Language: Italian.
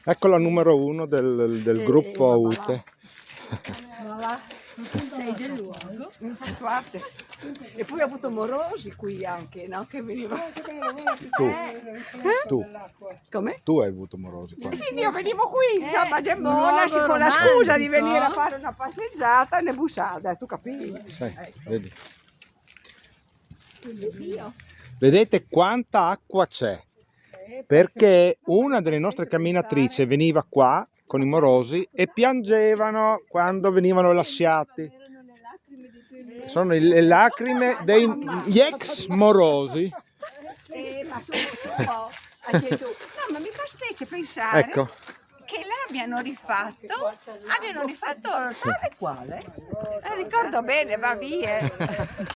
Ecco la numero 1 del gruppo Ute. Sei del luogo. Infatuate. E poi ho avuto morosi qui anche, no? Che venivano. Tu Come? tu hai avuto morosi qua. Sì, io venivo qui, insomma, Gemona, un luogo con la scusa di romantico. venire a fare una passeggiata e ne bussate, tu capivi? Vedi. Vedete quanta acqua c'è? Perché una delle nostre camminatrici veniva qua con i morosi e piangevano quando venivano lasciati. Sono le lacrime degli ex morosi. Ma tu un po', anche tu. No, ma mi fa specie pensare Ecco. che l'abbiano rifatto tale e quale. Ricordo bene, va via.